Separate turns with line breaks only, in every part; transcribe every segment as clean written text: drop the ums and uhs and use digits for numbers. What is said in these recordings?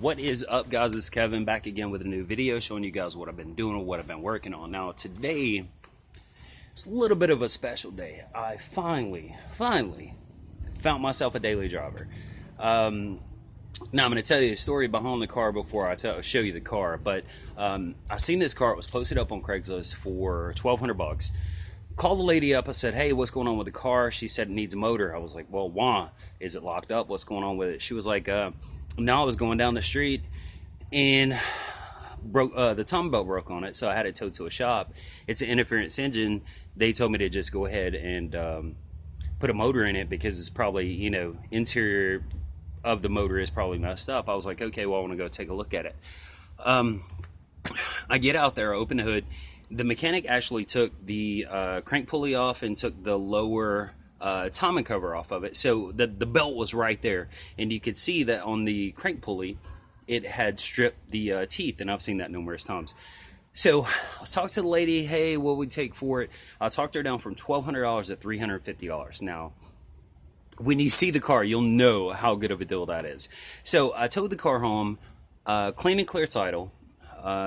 What is up, guys? It's Kevin back again with a new video showing you guys what I've been doing or what I've been working on. Now today it's a little bit of a special day. I finally found myself a daily driver. Now I'm going to tell you the story behind the car before I show you the car. But I seen this car. It was posted up on Craigslist for $1,200. Called the lady up. I said, "Hey, what's going on with the car?" She said it needs a motor. I was like, "Well, why? Is it locked up? What's going on with it?" She was like, "No, I was going down the street and broke the timing belt broke on it, so I had it towed to a shop. It's an interference engine. They told me to just go ahead and put a motor in it because it's probably, interior of the motor is probably messed up." I was like, "Okay, well, I want to go take a look at it." I get out there, I open the hood. The mechanic actually took the crank pulley off and took the lower timing cover off of it. So the belt was right there. And you could see that on the crank pulley, it had stripped the teeth. And I've seen that numerous times. So I was talking to the lady, "Hey, what would we take for it?" I talked her down from $1,200 to $350. Now, when you see the car, you'll know how good of a deal that is. So I towed the car home, clean and clear title,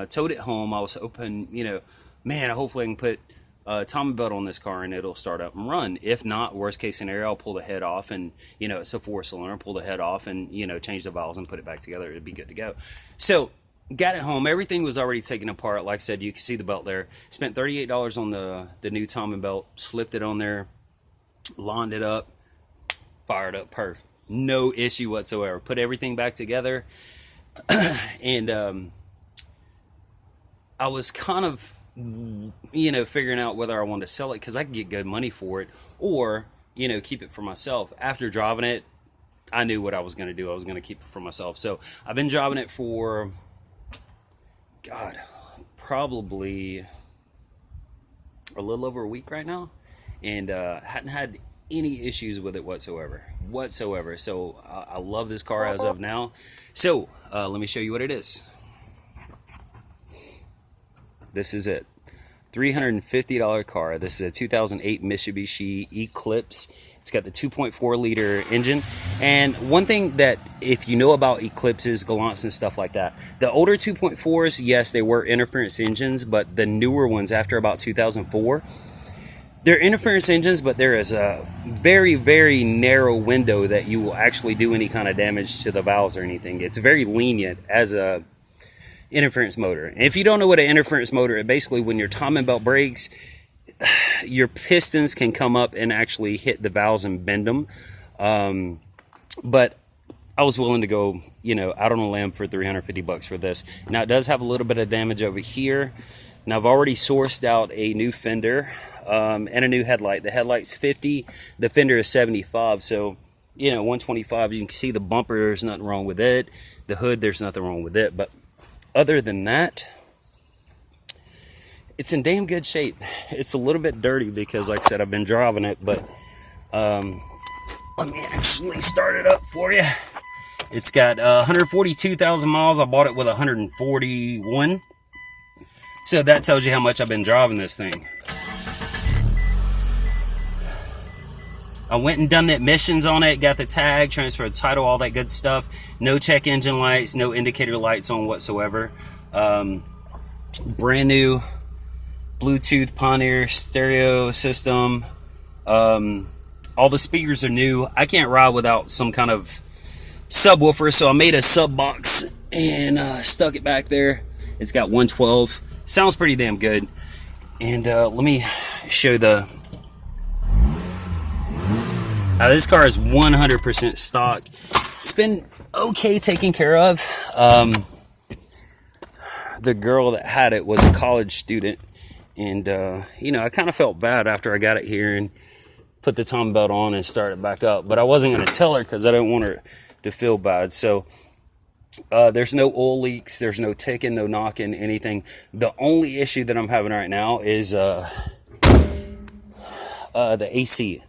towed it home. I was hoping, man, hopefully I can put a timing belt on this car and it'll start up and run. If not, worst case scenario, I'll pull the head off and, it's a 4-cylinder, pull the head off and, change the valves and put it back together. It'd be good to go. So got it home. Everything was already taken apart. Like I said, you can see the belt there. Spent $38 on the new timing belt, slipped it on there, lined it up, fired up, perfect. No issue whatsoever. Put everything back together. And I was kind of figuring out whether I wanted to sell it because I could get good money for it, or keep it for myself. After driving it, I knew what I was going to do. I was going to keep it for myself. So I've been driving it for probably a little over a week right now, and hadn't had any issues with it whatsoever. So I love this car as of now. So let me show you what it is. This is it. $350 car. This is a 2008 Mitsubishi Eclipse. It's got the 2.4 liter engine. And one thing that, if you know about Eclipses, Gallants and stuff like that, the older 2.4s, yes, they were interference engines, but the newer ones after about 2004, they're interference engines, but there is a very, very narrow window that you will actually do any kind of damage to the valves or anything. It's very lenient as a interference motor. And if you don't know what an interference motor is, basically when your timing belt breaks, your pistons can come up and actually hit the valves and bend them. But I was willing to go, out on a limb for $350 for this. Now it does have a little bit of damage over here. Now I've already sourced out a new fender and a new headlight. The headlight's 50, the fender is 75. So 125. You can see the bumper, there's nothing wrong with it. The hood, there's nothing wrong with it. But other than that, it's in damn good shape. It's a little bit dirty because, like I said, I've been driving it, but let me actually start it up for you. It's got 142,000 miles. I bought it with 141. So that tells you how much I've been driving this thing. I went and done the emissions on it, got the tag, transferred the title, all that good stuff. No check engine lights, no indicator lights on whatsoever. Brand new Bluetooth Pioneer stereo system. All the speakers are new. I can't ride without some kind of subwoofer, so I made a sub box and stuck it back there. It's got 112. Sounds pretty damn good. And let me show the... this car is 100% stock. It's been okay taken care of. The girl that had it was a college student. And, I kind of felt bad after I got it here and put the timing belt on and started back up. But I wasn't going to tell her because I didn't want her to feel bad. So there's no oil leaks. There's no ticking, no knocking, anything. The only issue that I'm having right now is the AC.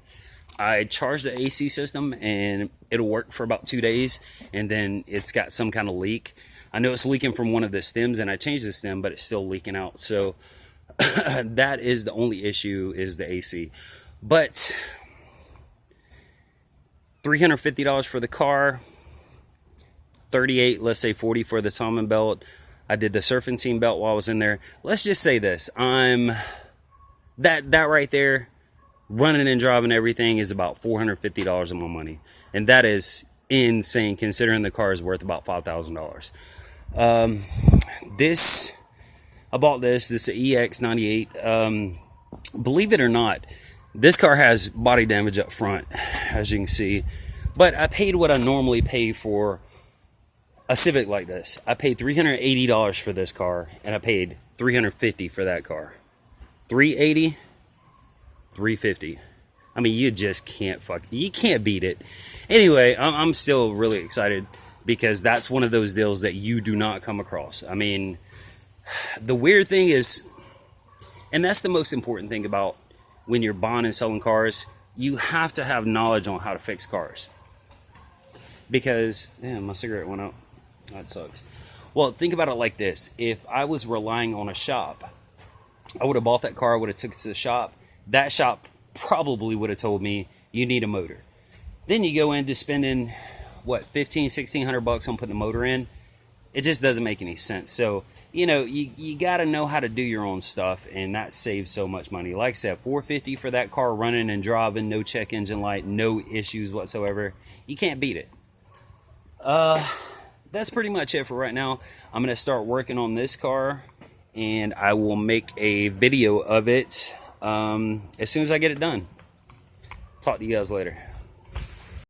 I charged the AC system and it'll work for about 2 days, and then it's got some kind of leak. I know it's leaking from one of the stems, and I changed the stem, but it's still leaking out. So that is the only issue, is the AC. But $350 for the car. $38, let's say $40 for the Tomlin belt. I did the surfing team belt while I was in there. Let's just say this, that right there, running and driving everything, is about $450 of my money. And that is insane considering the car is worth about $5,000. I bought this EX98. Believe it or not, this car has body damage up front, as you can see. But I paid what I normally pay for a Civic like this. I paid $380 for this car, and I paid $350 for that car. $380, $350. I mean, you just can't you can't beat it. Anyway, I'm still really excited because that's one of those deals that you do not come across. I mean, the weird thing is, and that's the most important thing about when you're buying and selling cars, you have to have knowledge on how to fix cars. Because, damn, my cigarette went out. That sucks. Well, think about it like this. If I was relying on a shop, I would have bought that car, I would have took it to the shop. That shop probably would have told me, you need a motor. Then you go into spending, what, $1,500-$1,600 on putting a motor in. It just doesn't make any sense. So, you know, you got to know how to do your own stuff, and that saves so much money. Like I said, $450 for that car running and driving, no check engine light, no issues whatsoever. You can't beat it. That's pretty much it for right now. I'm going to start working on this car, and I will make a video of it as soon as I get it done. Talk to you guys later.